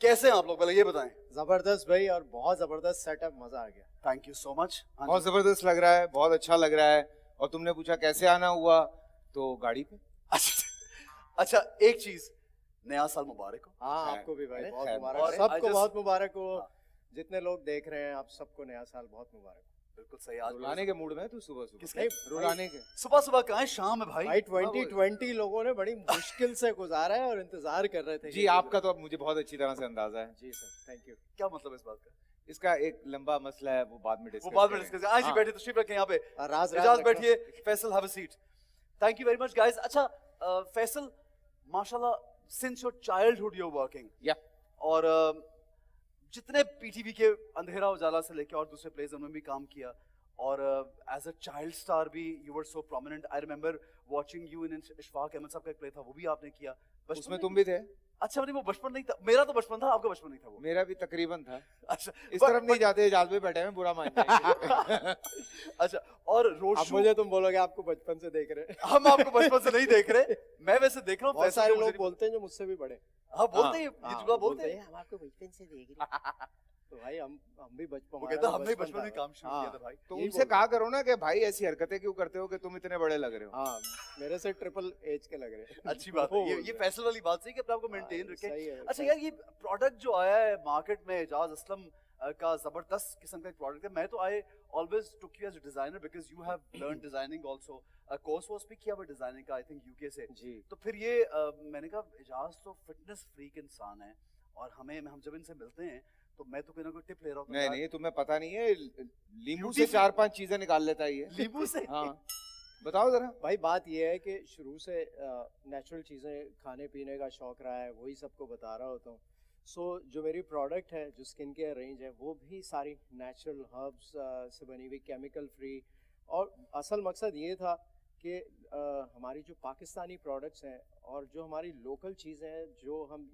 कैसे हैं आप लोग, पहले ये बताएं। जबरदस्त भाई, और बहुत जबरदस्त सेटअप, मजा आ गया। Thank you so much. बहुत जबरदस्त लग रहा है, बहुत अच्छा लग रहा है। और तुमने पूछा कैसे आना हुआ, तो गाड़ी पे। अच्छा एक चीज, नया साल मुबारक हो। हाँ आपको भी भाई, बहुत खैर, मुबारक, और सबको बहुत मुबारक हो। हाँ। जितने लोग देख रहे हैं, आप सबको नया साल बहुत मुबारक हो। बिल्कुल सही। आज रुलाने के मूड में है तू सुबह सुबह। किसके? रुलाने के। सुबह सुबह कहाँ है, शाम है भाई। भाई 2020 लोगों ने बड़ी मुश्किल से गुजारा है और इंतजार कर रहे थे। जी आपका तो अब मुझे बहुत अच्छी तरह से अंदाजा है। जी सर, थैंक यू। क्या मतलब इस बात का? इसका एक लंबा मसला है, वो बाद में डिस्कस वो बाद में डिस्कस। आज ही बैठे तशरीफ रखें यहाँ पे। राज इजाज बैठिए, Faisal have a seat. Thank you very much guys. अच्छा फैसल, माशाल्लाह since your childhood you are working. या और जितने पीटीवी के अंधेरा उजाला से लेके और दूसरे प्लेस उन्होंने भी काम किया, और एज अ चाइल्ड स्टार भी you were so prominent. I remember watching you in Ishfaq Ahmed sahab का एक प्ले था, वो भी आपने किया। उसमें तुम भी थे। अच्छा नहीं, वो बचपन नहीं था मेरा, तो बचपन था, आपका बचपन नहीं था वो। मेरा भी तकरीबन था। अच्छा इस तरफ नहीं जाते, जाल पे बैठे हैं, बुरा मान जाएंगे। अच्छा, और अब रोशू, मुझे तुम बोलोगे आपको बचपन से देख रहे हैं। हम आपको बचपन से नहीं देख रहे, मैं वैसे देख रहा हूँ। बहुत सारे लोग बोलते हैं जो मुझसे भी बड़े। हाँ बोलते हैं, ये हाँ, जुड़ा बोलते हैं। हम आपको बचपन से देख रहे हैं। तो भाई हम भी बचपन, वो कहता हमने बचपन में काम शुरू किया था भाई। तो यही उनसे बोलते कहा करो ना कि भाई ऐसी हरकतें क्यों करते हो कि तुम इतने बड़े लग रहे हो। हाँ, मेरे से ट्रिपल एज के लग रहे हैं। अच्छी बात है, ये फैसल वाली बात सही कि अपने आप को मेंटेन हाँ, रखे। सही है, अच्छा सही। यार, ये प्रोडक्ट जो आया है मार्केट में, एजाज असलम का जबरदस्त किस्म का एक प्रोडक्ट है। मैं तो I always took you as a designer because you have learn designing also. Course वॉर्स भी किया हुआ डिजाइनिंग का, आई थिंक यूके से। जी। तो फिर ये मैंने कहा एजाज तो फिटनेस फ्रीक इंसान है, और हम जब इनसे मिलते हैं तो मैं तो कोई ना कोई टिप ले रहा हूँ। नहीं नहीं, तुम्हें पता नहीं है, लींबू Beauty से 4-5 चीजें निकाल लेता है ये। नींबू से। हाँ बताओ जरा। भाई बात ये है कि शुरू से नेचुरल चीज़ें खाने पीने का शौक रहा है, वही सबको बता रहा होता हूँ। सो जो मेरी प्रोडक्ट है, जो स्किन केयर रेंज है, वो भी सारी नेचुरल हर्ब्स से बनी हुई, केमिकल फ्री। और असल मकसद ये था कि हमारी जो पाकिस्तानी प्रोडक्ट्स हैं और जो हमारी लोकल चीज़ें हैं, जो हम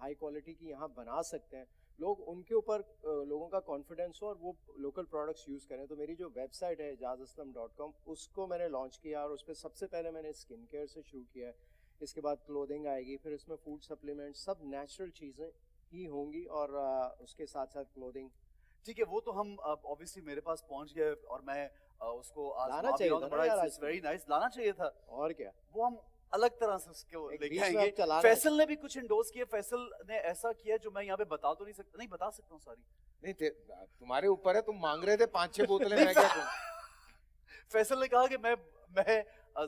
हाई क्वालिटी की यहाँ बना सकते हैं, लोग उनके ऊपर लोगों का कॉन्फिडेंस हो और वो लोकल प्रोडक्ट्स यूज़ करें। तो मेरी जो वेबसाइट है ejazaslam.com, उसको मैंने लॉन्च किया, और उस पर सबसे पहले मैंने स्किन केयर से शुरू किया है। इसके बाद क्लोथिंग आएगी, फिर इसमें फूड सप्लीमेंट, सब नेचुरल चीज़ें ही होंगी, और उसके साथ साथ क्लोथिंग। ठीक है, वो तो हम ऑब्वियसली मेरे पास पहुंच गए, और मैं उसको लाना चाहिए था ना यार, इट्स वेरी नाइस, लाना चाहिए था। और क्या, वो हम अलग तरह से उसको एक लेके बीच में आएंगे। अब चलाना फैसल ने भी कुछ इंडोर्स किया, फैसल ने ऐसा किया जो मैं यहाँ पे बता तो नहीं सकता, नहीं बता सकता हूँ सॉरी। नहीं तुम्हारे ऊपर है, तुम मांग रहे थे 5-6 बोतलें, मैं क्या करूं। फैसल ने कहा कि मैं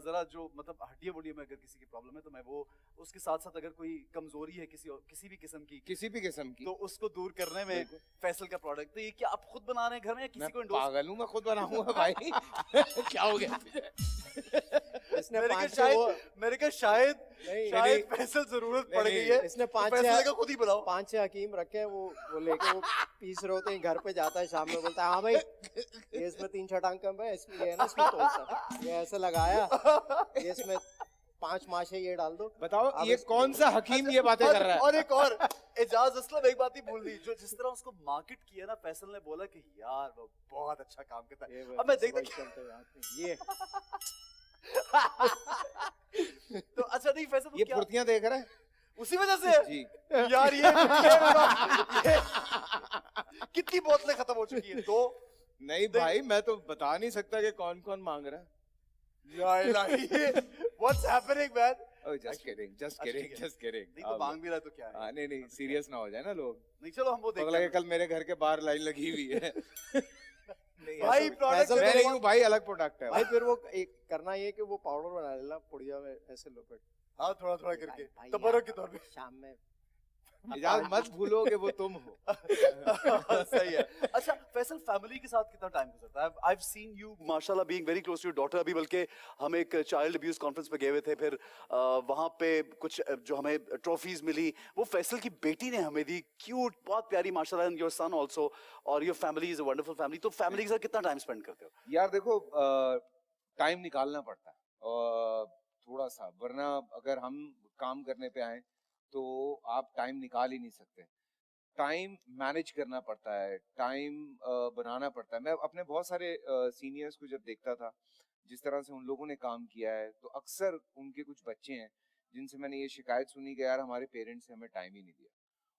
जरा जो मतलब हड्डियां वड्डियों में अगर किसी की प्रॉब्लम है तो मैं वो, उसके साथ साथ अगर कोई कमजोरी है किसी भी किस्म की, की तो उसको दूर करने में बिल्कुल। फैसल का प्रोडक्ट। तो ये क्या आप खुद बना रहे हैं घर में, या किसी मैं को इंडोर्स? पागल हूँ, मैं खुद बनाऊंगा भाई। क्या हो गया इसने मेरे पाँच को छह वो शायद नहीं, फैसल जरूरत नहीं, पड़ गई है, इसने तो 5-6 फैसल का खुद ही बनाओ। 5-6 हकीम रखे हैं, वो लेके वो पीस रहे होते हैं, घर पे जाता है शाम में, बोलता है हाँ भाई ये इसमें 3 छटांग कम है, इसमें ये है ना, इसमें तोलता है, ये ऐसे लगाया, ये इसमें 5 माशे ये डाल दो। बताओ अब ये इस- कौन सा हकीम ये बातें कर रहा है। और एक और, एजाज असलम एक बात ही भूल दी, जो जिस तरह उसको मार्केट किया ना, फैसल ने बोला कि यार वो बहुत अच्छा काम करता है। अब मैं देखता ये तो अच्छा नहीं फैसल ये क्या फुर्तियां देख रहा है उसी वजह से जी। यार ये कितनी बोतलें खत्म हो चुकी हैं? 2। नहीं भाई, मैं तो बता नहीं सकता कि कौन कौन मांग रहा है। What's happening man? Oh, just kidding, just अच्छा, kidding, ठीक है। just kidding. नहीं तो मांग भी रहा है तो क्या है? नहीं नहीं, सीरियस ना हो जाए ना लोग। नहीं चलो हम वो पता देखते लगे हैं। कल मेरे घर के बाहर लाइन लगी हुई है। नहीं, भाई ऐसा- प्रोडक्ट फैसल मैं नहीं हूँ भाई, अलग प्रोडक्ट है। भाई फिर वो एक करना ये कि वो पाउडर बना लेना पुड़िया में, ऐसे लोपेट हाँ थोड़ा थोड़ा करके भाई तबरक के तौर पे। शाम में। इजाज़त मत भूलो कि वो तुम हो। सही है। अच्छा फैसल, फैमिली के साथ कितना टाइम गुजरता है? I've seen you माशाल्लाह being very close to your daughter। अभी बल्कि हम एक चाइल्ड अब्यूज कॉन्फ्रेंस पे गए हुए थे, फिर वहाँ पे कुछ जो हमें ट्रॉफीज मिली वो फैसल की बेटी ने हमें दी, क्यूट, बहुत प्यारी माशाल्लाह, एंड योर सन आल्सो, और your family is a wonderful family. तो फैमिली के साथ कितना टाइम स्पेंड करते हो? यार देखो, टाइम निकालना पड़ता है और थोड़ा सा, वरना अगर हम काम करने पे आए तो आप टाइम निकाल ही नहीं सकते। टाइम मैनेज करना पड़ता है, टाइम बनाना पड़ता है। मैं अपने बहुत सारे सीनियर्स को जब देखता था, जिस तरह से उन लोगों ने काम किया है, तो अक्सर उनके कुछ बच्चे हैं जिनसे मैंने ये शिकायत सुनी कि यार हमारे पेरेंट्स ने हमें टाइम ही नहीं दिया।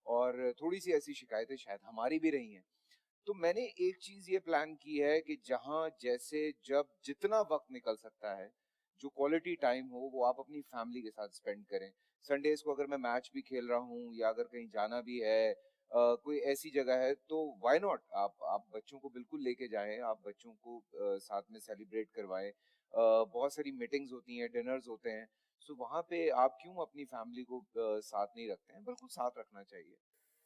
और थोड़ी सी ऐसी शिकायतें शायद हमारी भी रही हैं। तो मैंने एक चीज ये प्लान की है कि जहां जैसे जब जितना वक्त निकल सकता है, जो क्वालिटी टाइम हो वो आप अपनी फैमिली के साथ स्पेंड करें। संडेज को अगर मैं मैच भी खेल रहा हूँ या अगर कहीं जाना भी है, कोई ऐसी जगह है, तो व्हाई नॉट, आप बच्चों को बिल्कुल लेके जाएं, आप बच्चों को साथ में सेलिब्रेट करवाएं। बहुत सारी मीटिंग्स होती हैं, डिनर्स होते हैं, सो वहां पे आप क्यों अपनी फैमिली को साथ नहीं रखते हैं? बिल्कुल साथ रखना चाहिए।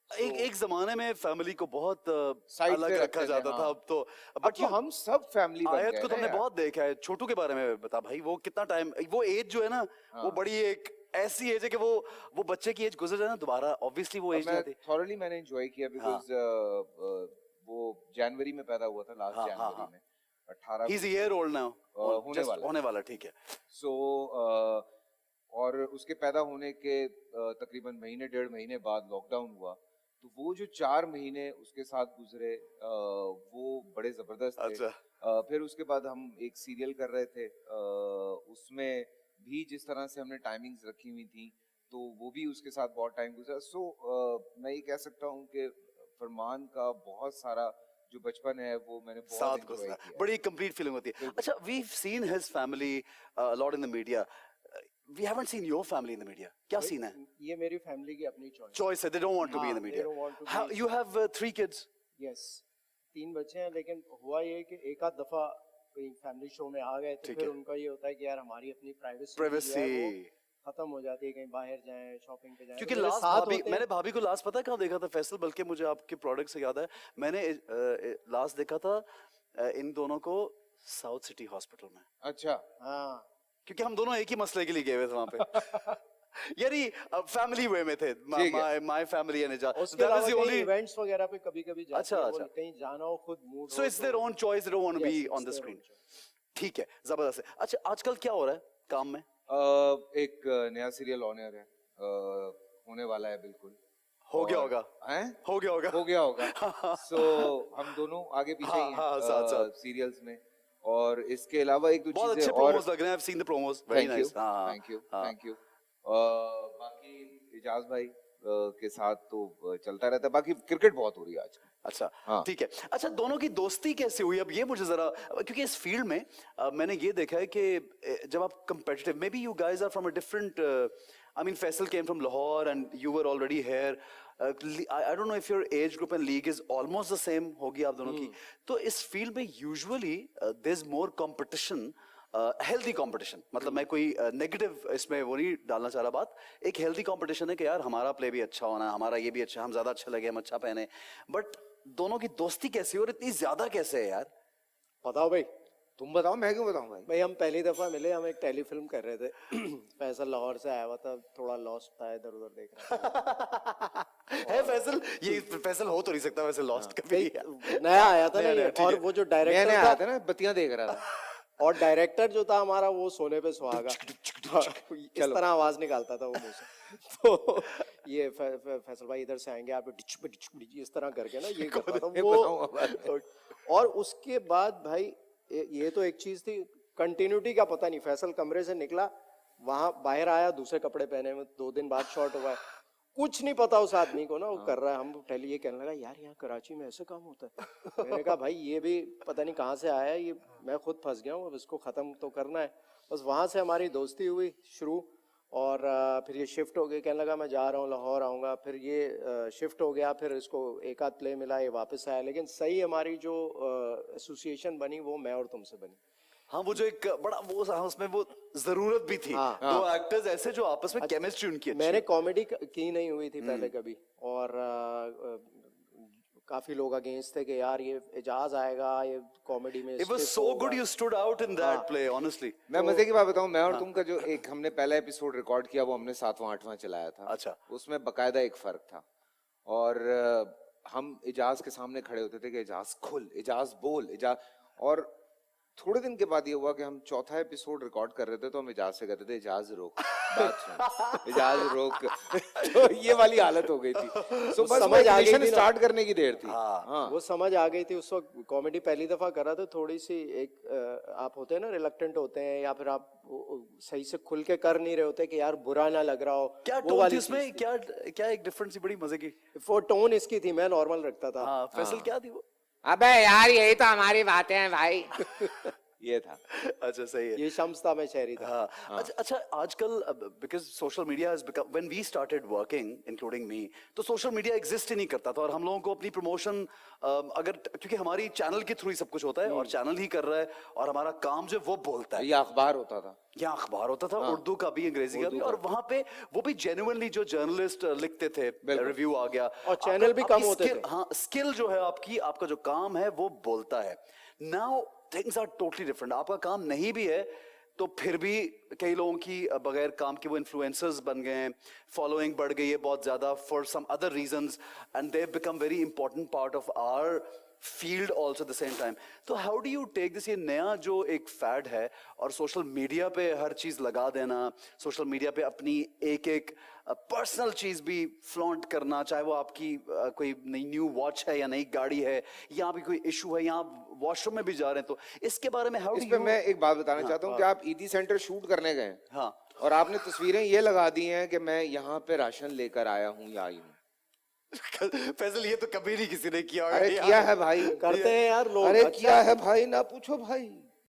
एक So, एक जमाने में फैमिली को बहुत साइड अलग पे रखा रखते थे, जाता था, हाँ। अब तो अब बट तो हम सब फैमिली बन आयत गए को ना तुमने यार। बहुत देखा है। छोटू के बारे में बता भाई, वो कितना टाइम, वो एज जो है ना, वो हाँ। बड़ी एक ऐसी एज है कि वो बच्चे की एज गुजर जाए ना दोबारा, ऑब्वियसली वो अब एज नहीं मैं आती। थॉरली मैंने एंजॉय किया हाँ बिकॉज वो जनवरी में पैदा हुआ था, लास्ट हाँ हाँ जनवरी हाँ, में 18 ही इज को ईयर ओल्ड नाउ, होने जस्ट वाला है। होने वाला, ठीक है। सो और उसके पैदा होने के तकरीबन महीने 1.5 महीने बाद लॉकडाउन हुआ, तो वो जो 4 महीने उसके साथ गुजरे वो बड़े जबरदस्त थे। अच्छा, फिर उसके बाद हम एक सीरियल कर रहे थे, उसमें भी जिस तरह से हमने टाइमिंग्स रखी हुई थी, तो वो भी उसके साथ बहुत टाइम गुजरा। सो मैं ये कह सकता हूँ कि फरमान का बहुत सारा जो बचपन है वो मैंने बहुत साथ एंजॉय गुजरा, किया है। बड़ी कंप्लीट फीलिंग होती है। बिल्कुल। अच्छा, we seen his family lot in the media, we haven't seen your family in the media, क्या भाई, सीन है? ये मेरी फैमिली की अपनी चॉइस चॉइस है, they don't want to be in हाँ, the they media. don't want to How, be- you have 3 kids? Yes 3 बच्चे हैं, लेकिन हुआ ये कि एक आध दफा कहीं फैमिली शो में आ गए तो ठीक फिर है। उनका ये होता है कि यार हमारी अपनी प्राइवेसी Privacy. खत्म हो जाती है, कहीं बाहर जाएं, शॉपिंग पे जाएं। क्योंकि तो मेरे लास्ट साथ भाभी, होते हैं। मैंने भाभी को लास्ट पता है कहाँ देखा था फैसल, बल्कि मुझे आपके प्रोडक्ट से याद है, मैंने लास्ट देखा था इन दोनों को साउथ सिटी हॉस्पिटल में, अच्छा। हाँ क्योंकि हम दोनों एक ही मसले के लिए गए हुए थे वहां पे। यानी फैमिली वे में थे, ठीक है। माय फैमिली एंड और उसके अलावा कहीं इवेंट्स वगैरह पे कभी कभी जाते अच्छा, हैं, अच्छा। वो कहीं जाना हो, खुद mood so it's their own choice, they don't want to be Yes, on the it's their screen. own choice. ठीक है, जबरदस्त है। अच्छा, आजकल क्या हो रहा है काम में? एक नया सीरियल ऑन एयर है, होने वाला है बिल्कुल। हो गया और- होगा, हैं? हो गया होगा, हो गया होगा। सो हम दोनों आगे पीछे हाँ, ही हाँ, हैं साथ साथ। सीरियल्स में, और इसके अलावा एक दो बहुत चीजें अच्छे और। प्रोमोस लग रहे हैं, I've seen the promos, very thank you, nice। हाँ थैंक यू, हाँ। Thank you. बाकी इजाज भाई के साथ तो चलता रहता है, बाकी क्रिकेट बहुत हो रही है आजकल। अच्छा, हाँ। ठीक है। अच्छा, दोनों की दोस्ती कैसे हुई, अब ये मुझे जरा, क्योंकि इस फील्ड में मैंने ये देखा है कि जब आप competitive, maybe you guys are from a different, I mean Faisal came from Lahore and you were already here, I don't know if your age group and league is almost the same होगी आप दोनों की, तो इस field में usually there is more competition, healthy competition, मतलब मैं कोई नेगेटिव इसमें वो नहीं डालना चाह रहा बात, एक हेल्दी कंपटीशन है कि यार हमारा प्ले भी अच्छा होना है, हमारा ये भी अच्छा, हम ज्यादा अच्छा लगे, हम अच्छा पहने, बट दोनों की दोस्ती कैसी है और इतनी ज्यादा कैसे है यार? बताओ भाई। तुम बताओ, मैं क्यों बताऊं भाई? भाई हम पहली दफा मिले, हम एक टेलीफिल्म कर रहे थे। फैसल लाहौर से आया हुआ था, थोड़ा लॉस्ट था, इधर उधर देख रहा था। है फैसल, ये फैसल हो तो नहीं सकता वैसे लॉस्ट कभी। नया आया था ना नया, ये, ठीक और है। वो जो मैंने डायरेक्टर आया था था ना, बत्तियां देख रहा था। और डायरेक्टर जो था हमारा, वो सोने पे सुहागा, इस तरह आवाज निकालता था वो मुंह से। तो ये फैसल भाई इधर से आएंगे, आप इस तरह करके ना ये करता था ये वो। बताऊंगा बाद में। और उसके बाद भाई ये तो एक चीज थी, कंटिन्यूटी का पता नहीं। फैसल कमरे से निकला, वहां बाहर आया दूसरे कपड़े पहने में, 2 दिन बाद शॉर्ट हुआ है, कुछ नहीं पता उस आदमी को ना, वो कर रहा है। हम पहले ये कहने लगा यार यहाँ कराची में ऐसे काम होता है। मैंने कहा भाई ये भी पता नहीं कहाँ से आया है, ये मैं खुद फंस गया हूँ, अब इसको खत्म तो करना है। बस वहां से हमारी दोस्ती हुई शुरू, और फिर ये शिफ्ट हो गया, कहने लगा मैं जा रहा हूँ लाहौर आऊँगा, फिर ये शिफ्ट हो गया, फिर इसको एक आध प्ले मिला, ये वापस आया। लेकिन सही हमारी जो एसोसिएशन बनी वो मैं और तुमसे बनी। हाँ, वो जो एक बड़ा वो उसमें वो जरूरत भी थी, हाँ। दो एक्टर्स ऐसे जो आपस में केमिस्ट्री उनकी अच्छी। मैंने कॉमेडी की नहीं हुई थी पहले कभी, और काफी लोग अगेंस्ट थे कि यार ये एजाज आएगा, ये कॉमेडी में It was so good you stood out in that play, honestly. मैं मजे की बात बताऊं, मैं और तुम का जो एक हमने पहला एपिसोड रिकॉर्ड किया, वो हमने 7वां 8वां चलाया था। अच्छा। उसमें बकायदा एक फर्क था, और हम इजाज के सामने खड़े होते थे कि इजाज खुल, इजाज बोल, इजाज, और थोड़े दिन के बाद ये हुआ कि हम चौथा एपिसोड रिकॉर्ड कर रहे थे तो हम इजाज से कहते थे इजाज रोक बात सुन इजाज रोक तो ये वाली हालत हो गई थी सो बस समझ आ गई थी ना। स्टार्ट करने की देर थी हाँ। हाँ वो समझ आ गई थी उस वक्त। कॉमेडी पहली दफा करा तो थोड़ी सी आप होते हैं ना रिलक्टेंट होते हैं, या फिर आप सही से खुल के कर नहीं रहे होते कि यार बुरा ना लग रहा हो। क्या वो टोन थी वाली उसमें, चीज़ थी। क्या क्या एक डिफरेंस थी बड़ी मजे की। वो टोन इसकी थी, मैं नॉर्मल रखता था। हाँ फैसल क्या थी वो? अबे यार यही तो हमारी बातें हैं भाई। ये था अच्छा सही है। ये शम्स था, मैं शहरी था। हाँ अच्छा आजकल because social media has become when we started working including me, तो सोशल मीडिया एग्जिस्ट ही नहीं करता था और हम लोगों को अपनी प्रमोशन अगर क्योंकि हमारी चैनल के थ्रू ही सब कुछ होता है और चैनल ही कर रहा है और हमारा काम जो है वो बोलता है। ये अखबार होता था यहाँ अखबार होता था, उर्दू का भी अंग्रेजी का भी, उर्दू और वहां पे वो भी जेन्युइनली जो जर्नलिस्ट लिखते थे, रिव्यू आ गया और चैनल भी कम होते थे। हाँ स्किल जो है आपकी, आपका जो काम है वो बोलता है। Now things are totally different. आपका काम नहीं भी है तो फिर भी कई लोगों की बगैर काम के वो इन्फ्लुएंसर्स बन गए हैं, फॉलोइंग बढ़ गई है बहुत ज्यादा for some other reasons and they have become very important part of our field also the same time. तो how do you take this, ये नया जो एक फैड है और सोशल मीडिया पे हर चीज लगा देना, सोशल मीडिया पे अपनी एक एक पर्सनल चीज भी फ्लॉन्ट करना, चाहे वो आपकी कोई नई न्यू वॉच है या नई गाड़ी है या भी कोई इशू है या आप वॉशरूम में भी जा रहे हैं, तो इसके बारे में हाउ इस डू पे यू? मैं एक बात बताना चाहता हूँ कि आप ईदी सेंटर शूट करने गए हाँ और आपने तस्वीरें ये लगा दी हैं कि मैं यहाँ पे राशन लेकर आया हूँ या आई हूँ। फैसल ये तो कभी नहीं किसी ने किया होगा अरे यार। किया है भाई, करते हैं यार लोग। अरे अच्छा, किया है भाई, ना पूछो भाई।